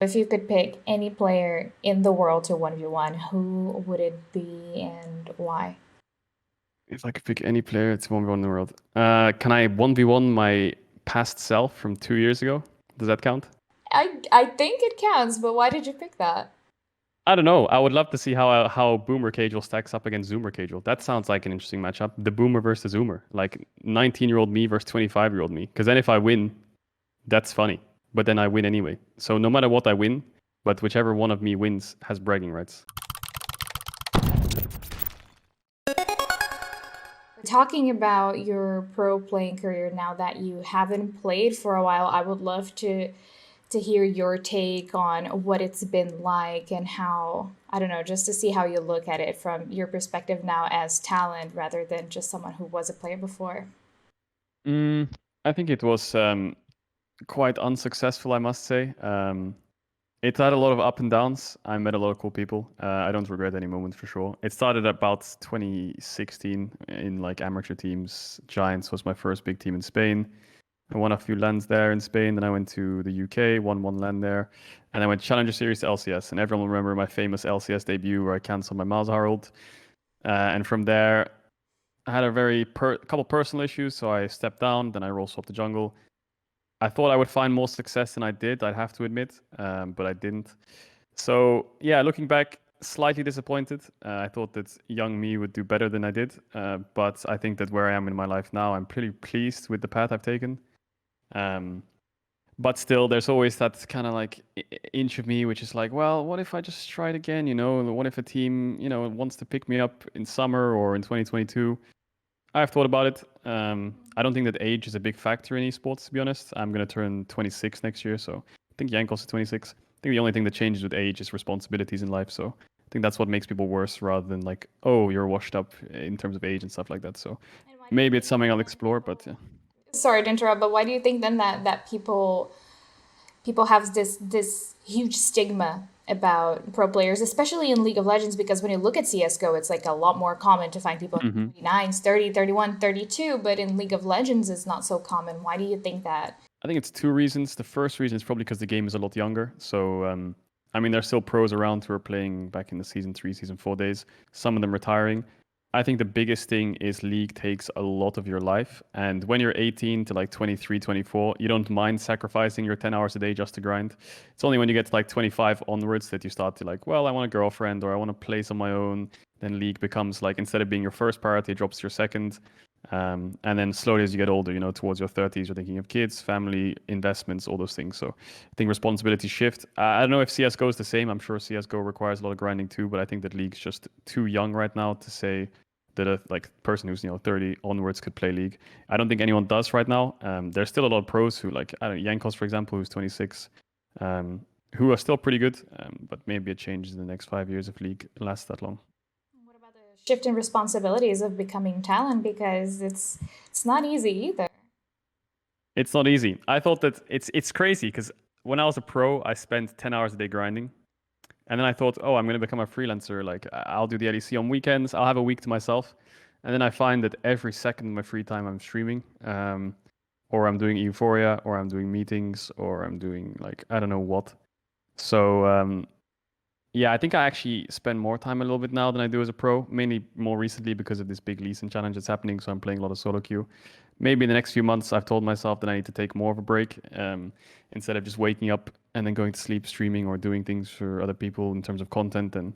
If you could pick any player in the world to 1v1, who would it be and why? If I could pick any player, it's 1v1 in the world. Can I 1v1 my past self from 2 years ago? Does that count? I think it counts, but why did you pick that? I don't know. I would love to see how Boomer Caedrel stacks up against Zoomer Caedrel. That sounds like an interesting matchup. The Boomer versus Zoomer. Like 19-year-old me versus 25-year-old me. Because then if I win, that's funny. But then I win anyway. So no matter what I win, but whichever one of me wins has bragging rights. Talking about your pro playing career now that you haven't played for a while, I would love to hear your take on what it's been like and how, I don't know, just to see how you look at it from your perspective now as talent rather than just someone who was a player before. Mm, I think it was quite unsuccessful, I must say. It had a lot of up and downs. I met a lot of cool people. I don't regret any moment for sure. It started about 2016 in like amateur teams. Giants was my first big team in Spain. I won a few lands there in Spain. Then I went to the UK, won one land there. And I went Challenger Series to LCS. And everyone will remember my famous LCS debut where I canceled my Miles Harold. And from there, I had a couple personal issues. So I stepped down. Then I role swapped to jungle. I thought I would find more success than I did, I'd have to admit, but I didn't. So yeah, looking back, slightly disappointed. I thought that young me would do better than I did, but I think that where I am in my life now, I'm pretty pleased with the path I've taken. Um, but still, there's always that kind of like inch of me, which is like, well, what if I just try it again? You know, what if a team, wants to pick me up in summer or in 2022? I've thought about it. I don't think that age is a big factor in esports, to be honest. I'm going to turn 26 next year, so I think Jankos is 26. I think the only thing that changes with age is responsibilities in life, so I think that's what makes people worse rather than like, oh, you're washed up in terms of age and stuff like that. So And why do you maybe it's think something then I'll that explore, but yeah. sorry to interrupt, but why do you think then that people have this huge stigma about pro players, especially in League of Legends, because when you look at CSGO, it's like a lot more common to find people hmm 29s, 30, 31, 32, but in League of Legends, it's not so common. Why do you think that? I think it's two reasons. The first reason is probably because the game is a lot younger. So, I mean, there's still pros around who are playing back in the season 3, season 4 days, some of them retiring. I think the biggest thing is League takes a lot of your life. And when you're 18 to like 23, 24, you don't mind sacrificing your 10 hours a day just to grind. It's only when you get to like 25 onwards that you start to like, well, I want a girlfriend or I want to place on my own. Then League becomes like, instead of being your first priority, it drops to your second. And then slowly as you get older, towards your 30s, you're thinking of kids, family, investments, all those things. So I think responsibilities shift. I don't know if CSGO is the same. I'm sure CSGO requires a lot of grinding too, but I think that League's just too young right now to say that a like person who's 30 onwards could play League. I don't think anyone does right now. There's still a lot of pros who like I don't know, Yankos, for example, who's 26, who are still pretty good, but maybe it changes in the next 5 years if League lasts that long. What about the shift in responsibilities of becoming talent? Because it's not easy either. It's not easy. I thought that it's crazy because when I was a pro, I spent 10 hours a day grinding. And then I thought, oh, I'm going to become a freelancer. Like, I'll do the LEC on weekends. I'll have a week to myself. And then I find that every second of my free time, I'm streaming, or I'm doing Euphoria, or I'm doing meetings, or I'm doing, like, I don't know what. So, yeah, I think I actually spend more time a little bit now than I do as a pro, mainly more recently because of this big leasing challenge that's happening. So I'm playing a lot of solo queue. Maybe in the next few months, I've told myself that I need to take more of a break, instead of just waking up and then going to sleep streaming or doing things for other people in terms of content. And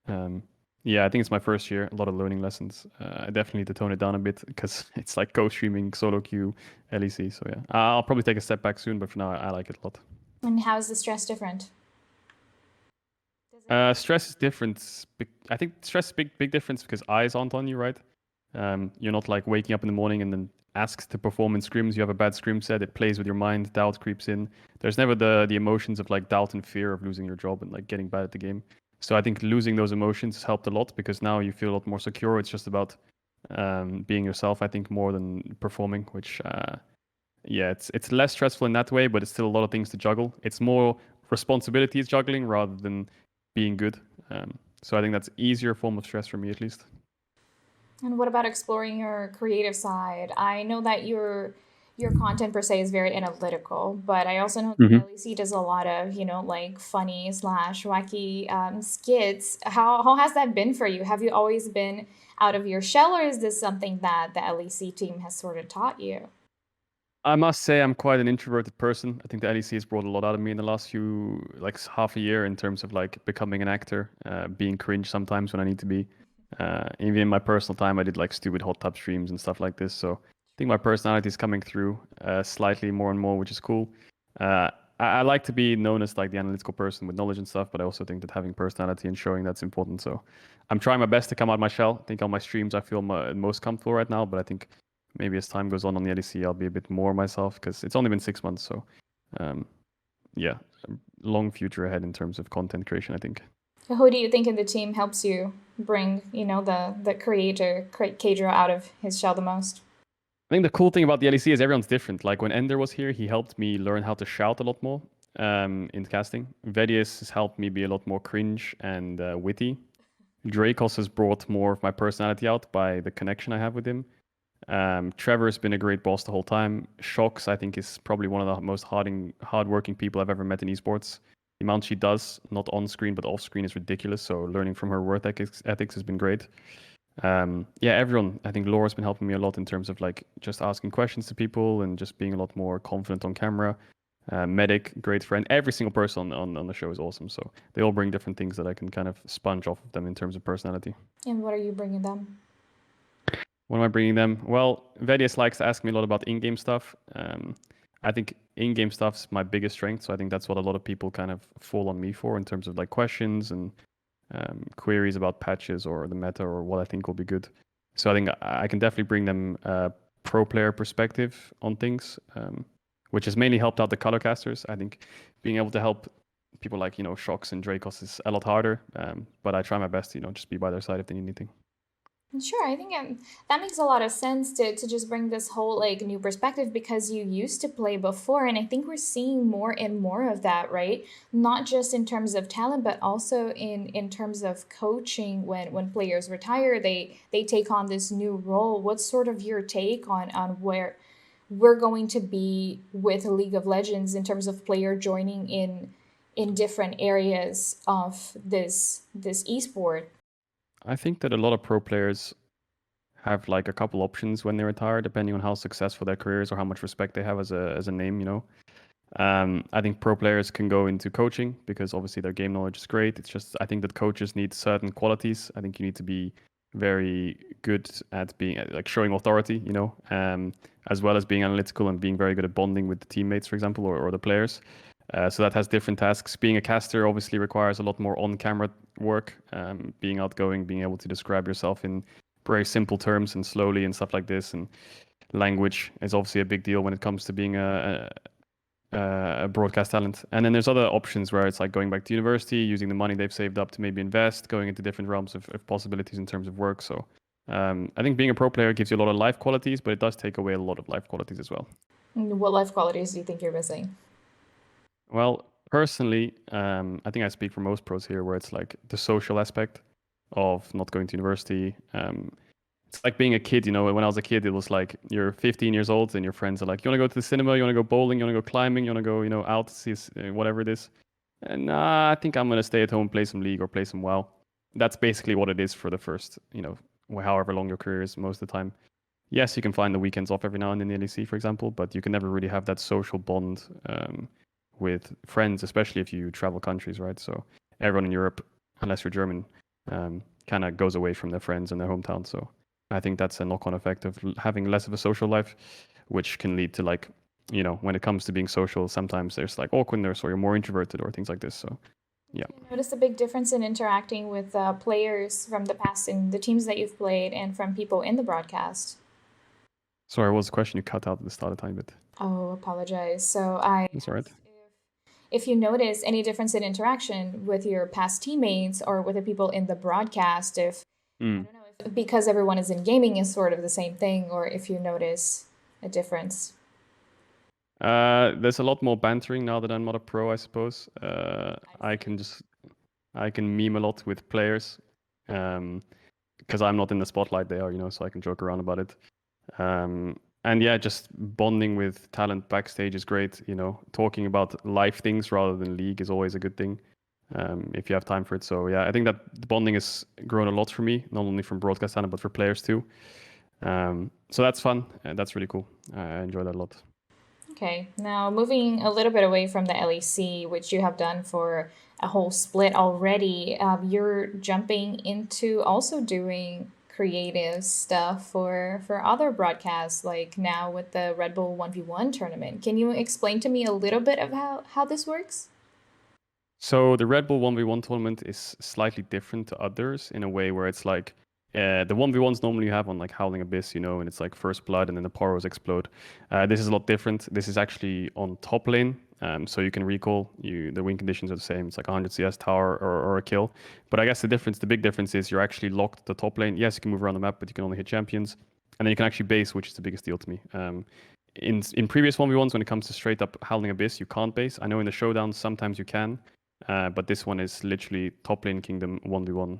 um, yeah, I think it's my first year, a lot of learning lessons. I definitely need to tone it down a bit because it's like co-streaming, solo queue, LEC. So yeah, I'll probably take a step back soon, but for now, I like it a lot. And how is the stress different? Does it feel Stress is different. I think stress is big difference because eyes aren't on you, right? You're not like waking up in the morning and then asked to perform in scrims. You have a bad scrim set, it plays with your mind, doubt creeps in. There's never the emotions of like doubt and fear of losing your job and like getting bad at the game. So I think losing those emotions helped a lot because now you feel a lot more secure. It's just about being yourself, I think, more than performing, which yeah, it's less stressful in that way, but it's still a lot of things to juggle. It's more responsibilities juggling rather than being good. So I think that's easier form of stress for me at least. And what about exploring your creative side? I know that your content per se is very analytical, but I also know that Hmm. LEC does a lot of, like funny slash wacky skits. How has that been for you? Have you always been out of your shell, or is this something that the LEC team has sort of taught you? I must say I'm quite an introverted person. I think the LEC has brought a lot out of me in the last half a year in terms of like becoming an actor, being cringe sometimes when I need to be. Even in my personal time, I did like stupid hot tub streams and stuff like this. So I think my personality is coming through slightly more and more, which is cool. Uh, I like to be known as like the analytical person with knowledge and stuff, but I also think that having personality and showing that's important. So I'm trying my best to come out my shell. I think on my streams I feel most comfortable right now, but I think maybe as time goes on the LEC, I'll be a bit more myself because it's only been 6 months. So, um, yeah, long future ahead in terms of content creation, I think. Who do you think in the team helps you bring, the creator, Caedrel out of his shell the most? I think the cool thing about the LEC is everyone's different. Like when Ender was here, he helped me learn how to shout a lot more in casting. Vedius has helped me be a lot more cringe and witty. Dracos has brought more of my personality out by the connection I have with him. Trevor's been a great boss the whole time. Shox, I think, is probably one of the most hardworking people I've ever met in esports. The amount she does, not on screen but off screen, is ridiculous. So learning from her work ethics has been great. Yeah, everyone. I think Laura's been helping me a lot in terms of like just asking questions to people and just being a lot more confident on camera. Medic, great friend. Every single person on the show is awesome. So they all bring different things that I can kind of sponge off of them in terms of personality. And what are you bringing them? What am I bringing them? Well, Vedius likes to ask me a lot about in-game stuff. I think in-game stuff's my biggest strength, so I think that's what a lot of people kind of fall on me for in terms of like questions and queries about patches or the meta or what I think will be good. So I think I can definitely bring them a pro player perspective on things, which has mainly helped out the color casters. I think being able to help people like Shox and Dracos is a lot harder, but I try my best to just be by their side if they need anything. Sure, I think that makes a lot of sense to just bring this whole like new perspective because you used to play before, and I think we're seeing more and more of that, right? Not just in terms of talent, but also in terms of coaching. When players retire, they take on this new role. What's sort of your take on where we're going to be with League of Legends in terms of player joining in different areas of this esport? I think that a lot of pro players have like a couple options when they retire, depending on how successful their career is or how much respect they have as a name. I think pro players can go into coaching because obviously their game knowledge is great. It's just I think that coaches need certain qualities. I think you need to be very good at being like showing authority, as well as being analytical and being very good at bonding with the teammates, for example, or the players. So that has different tasks. Being a caster obviously requires a lot more on-camera work, being outgoing, being able to describe yourself in very simple terms and slowly and stuff like this. And language is obviously a big deal when it comes to being a broadcast talent. And then there's other options where it's like going back to university, using the money they've saved up to maybe invest, going into different realms of possibilities in terms of work. So I think being a pro player gives you a lot of life qualities, but it does take away a lot of life qualities as well. What life qualities do you think you're missing? Well, personally, I think I speak for most pros here, where it's like the social aspect of not going to university. It's like being a kid, when I was a kid, it was like you're 15 years old and your friends are like, you want to go to the cinema, you want to go bowling, you want to go climbing, you want to go, out to see whatever it is. And I think I'm going to stay at home, play some League or play some WoW. That's basically what it is for the first, however long your career is most of the time. Yes, you can find the weekends off every now and then in the LEC, for example, but you can never really have that social bond with friends, especially if you travel countries, right? So everyone in Europe, unless you're German, kind of goes away from their friends and their hometown. So I think that's a knock-on effect of having less of a social life, which can lead to like, when it comes to being social, sometimes there's like awkwardness or you're more introverted or things like this. So yeah. You notice a big difference in interacting with players from the past in the teams that you've played and from people in the broadcast. Sorry, what was the question? You cut out at the start a tiny bit. Oh, apologize. So I That's all right. asked if you notice any difference in interaction with your past teammates or with the people in the broadcast, if I Mm. don't know if because everyone is in gaming is sort of the same thing, or if you notice a difference. There's a lot more bantering now that I'm not a pro, I suppose. I I see. can just I can meme a lot with players, because I'm not in the spotlight they are, so I can joke around about it. Um, And yeah, just bonding with talent backstage is great. You know, talking about life things rather than league is always a good thing, if you have time for it. So yeah, I think that the bonding has grown a lot for me, not only from broadcast talent but for players too. So that's fun and that's really cool. I enjoy that a lot. Okay, now moving a little bit away from the LEC, which you have done for a whole split already, you're jumping into also doing creative stuff for other broadcasts, like now with the Red Bull 1v1 tournament. Can you explain to me a little bit of how this works? So the Red Bull 1v1 tournament is slightly different to others in a way where it's like the 1v1s normally you have on like Howling Abyss, you know, and it's like first blood and then the poros explode. This is a lot different. This is actually on top lane. So you can recall the win conditions are the same. It's like 100 CS tower or a kill. But I guess the big difference is you're actually locked at the top lane. Yes, you can move around the map, but you can only hit champions. And then you can actually base, which is the biggest deal to me. In previous 1v1s, when it comes to straight up Howling Abyss, you can't base. I know in the showdowns sometimes you can. But this one is literally top lane kingdom 1v1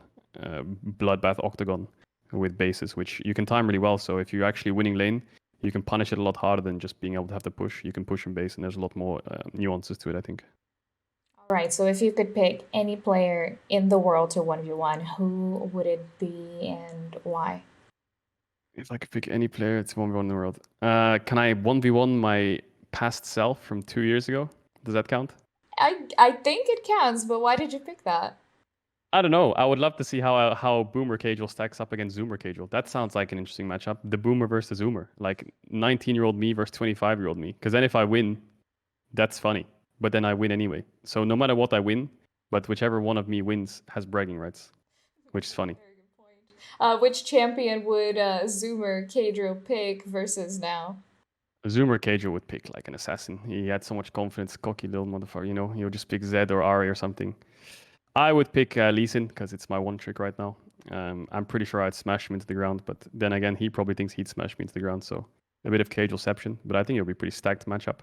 bloodbath octagon with bases, which you can time really well. So if you're actually winning lane, you can punish it a lot harder than just being able to have the push. You can push in base, and there's a lot more nuances to it, I think. All right, so if you could pick any player in the world to 1v1, who would it be and why? If I could pick any player, it's 1v1 in the world. Can I 1v1 my past self from 2 years ago? Does that count? I think it counts, but why did you pick that? I don't know. I would love to see how Boomer Caedrel stacks up against Zoomer Caedrel. That sounds like an interesting matchup. The Boomer versus Zoomer, like 19-year-old me versus 25-year-old me. Because then if I win, that's funny. But then I win anyway. So no matter what I win, but whichever one of me wins has bragging rights, which is funny. Very good point. Which champion would Zoomer Caedrel pick versus now? Zoomer Caedrel would pick like an assassin. He had so much confidence, cocky little motherfucker. You know, he'll just pick Zed or Ari or something. I would pick Lee Sin because it's my one trick right now. I'm pretty sure I'd smash him into the ground, but then again, he probably thinks he'd smash me into the ground. So a bit of Caedrelception, but I think it'll be a pretty stacked matchup.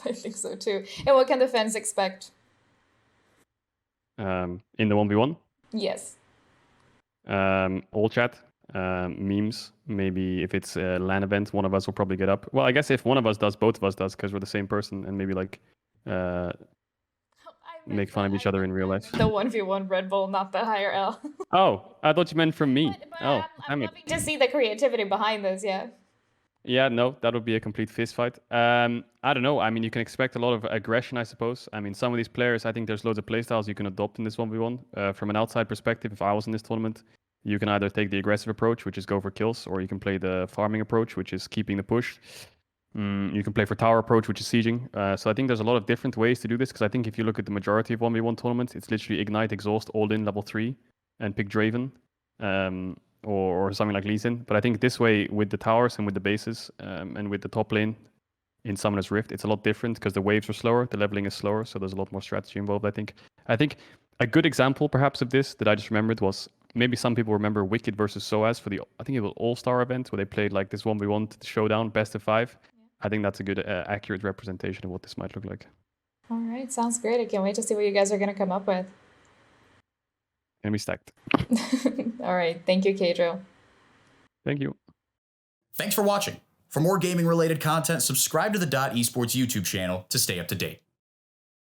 I think so too. And what can the fans expect? In the 1v1, Yes. all chat, memes. Maybe if it's a LAN event, one of us will probably get up. Well, I guess if one of us does, both of us does because we're the same person, and maybe like make fun of each other in real life. The 1v1 Red Bull, not the higher L. Oh, I thought you meant from me. But Oh, I'm damn it. loving to see the creativity behind this, yeah. Yeah, no, that would be a complete fist fight. I don't know. I mean, you can expect a lot of aggression, I suppose. I mean, some of these players, I think there's loads of playstyles you can adopt in this 1v1. From an outside perspective, if I was in this tournament, you can either take the aggressive approach, which is go for kills, or you can play the farming approach, which is keeping the push. You can play for tower approach, which is sieging. So I think there's a lot of different ways to do this, because I think if you look at the majority of 1v1 tournaments, it's literally ignite, exhaust, all in level 3, and pick Draven. Or something like Lee Sin. But I think this way, with the towers and with the bases and with the top lane in Summoner's Rift, it's a lot different because the waves are slower, the leveling is slower, so there's a lot more strategy involved, I think. I think a good example, perhaps, of this that I just remembered was maybe some people remember Wicked versus SOAS for I think it was All-Star event where they played like this 1v1 showdown, best of 5. I think that's a good, accurate representation of what this might look like. All right, sounds great. I can't wait to see what you guys are going to come up with. Gonna be stacked. All right, thank you, Caedrel. Thank you. Thanks for watching. For more gaming-related content, subscribe to the Esports YouTube channel to stay up to date.